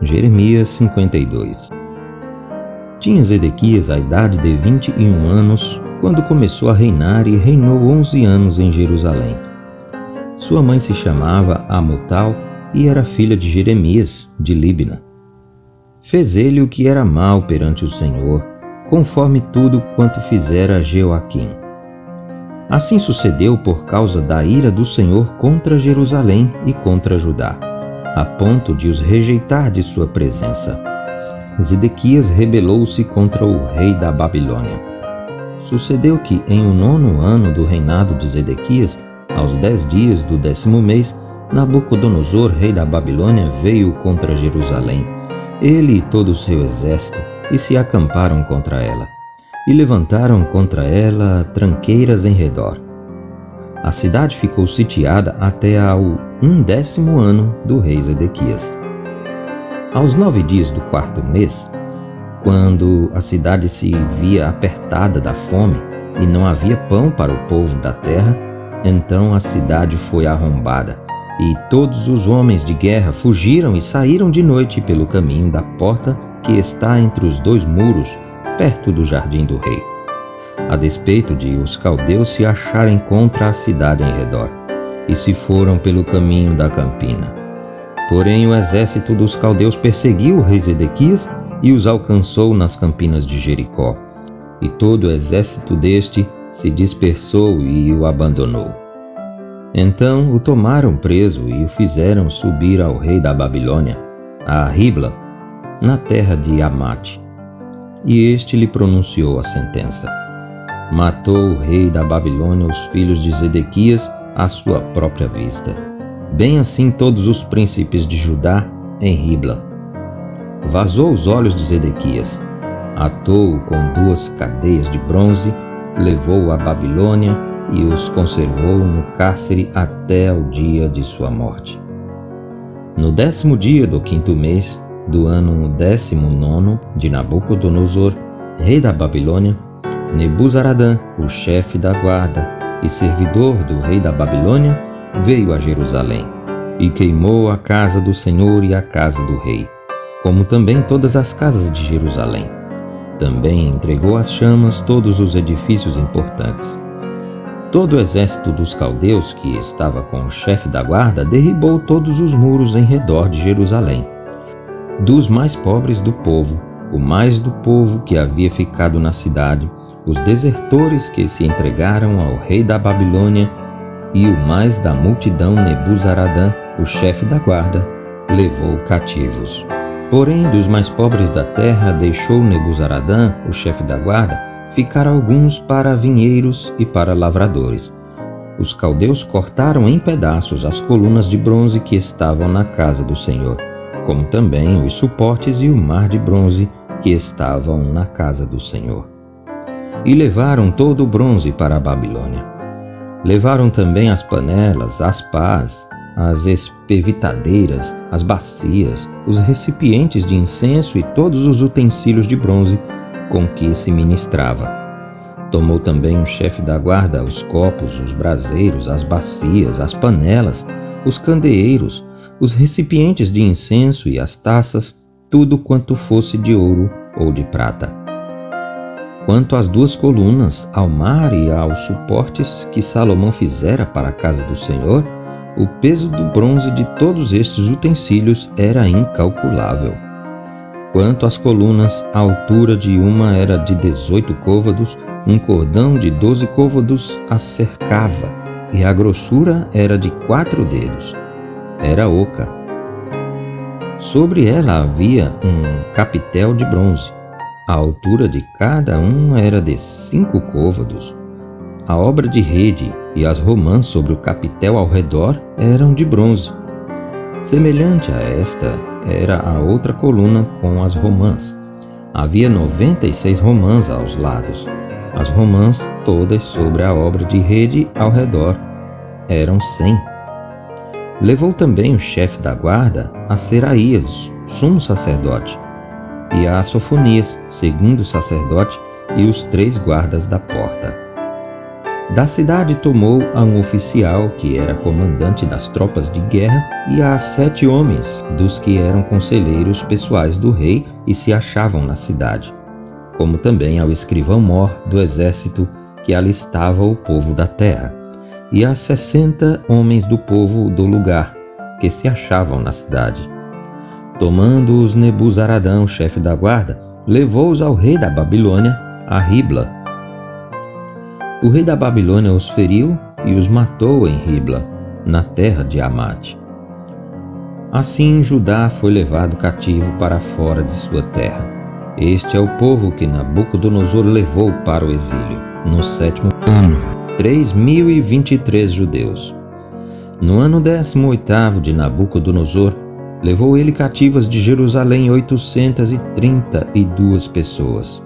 Jeremias 52. Tinha Zedequias a idade de 21 anos quando começou a reinar e reinou 11 anos em Jerusalém. Sua mãe se chamava Amutal e era filha de Jeremias, de Líbna. Fez ele o que era mal perante o Senhor, conforme tudo quanto fizera Jeoaquim. Assim sucedeu por causa da ira do Senhor contra Jerusalém e contra Judá, a ponto de os rejeitar de sua presença. Zedequias rebelou-se contra o rei da Babilônia. Sucedeu que, em o 9º ano do reinado de Zedequias, aos 10 dias do 10º mês, Nabucodonosor, rei da Babilônia, veio contra Jerusalém, ele e todo o seu exército, e se acamparam contra ela, e levantaram contra ela tranqueiras em redor. A cidade ficou sitiada até ao 11º ano do rei Zedequias. Aos 9 dias do 4º mês, quando a cidade se via apertada da fome e não havia pão para o povo da terra, então a cidade foi arrombada, e todos os homens de guerra fugiram e saíram de noite pelo caminho da porta que está entre os 2 muros, perto do jardim do rei, a despeito de os caldeus se acharem contra a cidade em redor, e se foram pelo caminho da campina. Porém o exército dos caldeus perseguiu o rei Zedequias e os alcançou nas campinas de Jericó, e todo o exército deste se dispersou e o abandonou. Então o tomaram preso e o fizeram subir ao rei da Babilônia, a Ribla, na terra de Amate. E este lhe pronunciou a sentença. Matou o rei da Babilônia os filhos de Zedequias à sua própria vista. Bem assim todos os príncipes de Judá em Ribla. Vazou os olhos de Zedequias, atou-o com 2 cadeias de bronze, levou-o à Babilônia e os conservou no cárcere até o dia de sua morte. No 10º dia do 5º mês do ano 19º de Nabucodonosor, rei da Babilônia, Nebuzaradã, o chefe da guarda e servidor do rei da Babilônia, veio a Jerusalém e queimou a casa do Senhor e a casa do rei, como também todas as casas de Jerusalém. Também entregou às chamas todos os edifícios importantes. Todo o exército dos caldeus que estava com o chefe da guarda derribou todos os muros em redor de Jerusalém. Dos mais pobres do povo, o mais do povo que havia ficado na cidade, os desertores que se entregaram ao rei da Babilônia e o mais da multidão, Nebuzaradã, o chefe da guarda, levou cativos. Porém, dos mais pobres da terra deixou Nebuzaradã, o chefe da guarda, ficar alguns para vinheiros e para lavradores. Os caldeus cortaram em pedaços as colunas de bronze que estavam na casa do Senhor, como também os suportes e o mar de bronze que estavam na casa do Senhor. E levaram todo o bronze para a Babilônia. Levaram também as panelas, as pás, as espevitadeiras, as bacias, os recipientes de incenso e todos os utensílios de bronze com que se ministrava. Tomou também o chefe da guarda os copos, os braseiros, as bacias, as panelas, os candeeiros, os recipientes de incenso e as taças, tudo quanto fosse de ouro ou de prata. Quanto às 2 colunas, ao mar e aos suportes que Salomão fizera para a casa do Senhor, o peso do bronze de todos estes utensílios era incalculável. Quanto às colunas, a altura de uma era de 18 côvados, um cordão de 12 côvados a cercava, e a grossura era de 4 dedos. Era oca. Sobre ela havia um capitel de bronze. A altura de cada um era de 5 côvados. A obra de rede e as romãs sobre o capitel ao redor eram de bronze. Semelhante a esta era a outra coluna com as romãs. Havia 96 romãs aos lados. As romãs todas sobre a obra de rede ao redor eram 100. Levou também o chefe da guarda a Seraías, sumo sacerdote, e a Sofonias, segundo sacerdote, e os 3 guardas da porta. Da cidade tomou a um oficial que era comandante das tropas de guerra e a 7 homens dos que eram conselheiros pessoais do rei e se achavam na cidade, como também ao escrivão-mor do exército que alistava o povo da terra, e a 60 homens do povo do lugar que se achavam na cidade. Tomando-os Nebuzaradão, chefe da guarda, levou-os ao rei da Babilônia, a Ribla. O rei da Babilônia os feriu e os matou em Ribla, na terra de Amate. Assim Judá foi levado cativo para fora de sua terra. Este é o povo que Nabucodonosor levou para o exílio, no 7º ano, 3.023 judeus. No ano 18º de Nabucodonosor, levou ele cativas de Jerusalém 832 pessoas.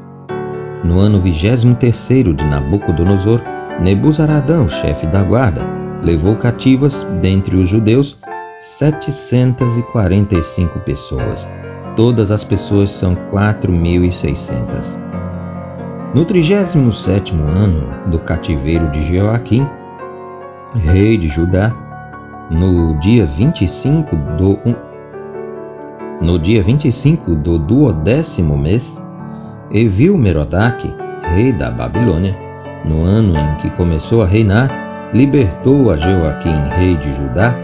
No ano 23º de Nabucodonosor, Nebuzaradão, chefe da guarda, levou cativas, dentre os judeus, 745 pessoas. Todas as pessoas são 4.600. No 37º ano do cativeiro de Jeoaquim, rei de Judá, no dia 25 do 12º mês, Evil-Merodach, rei da Babilônia, no ano em que começou a reinar, libertou a Jeoaquim, rei de Judá,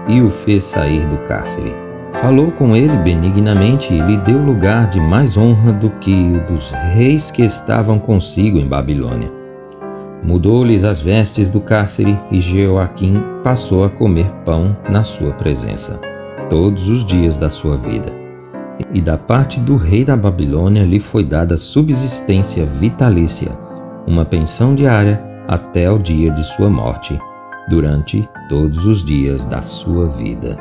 e o fez sair do cárcere. Falou com ele benignamente e lhe deu lugar de mais honra do que o dos reis que estavam consigo em Babilônia. Mudou-lhes as vestes do cárcere e Jeoaquim passou a comer pão na sua presença, todos os dias da sua vida. E da parte do rei da Babilônia lhe foi dada subsistência vitalícia, uma pensão diária até o dia de sua morte, durante todos os dias da sua vida.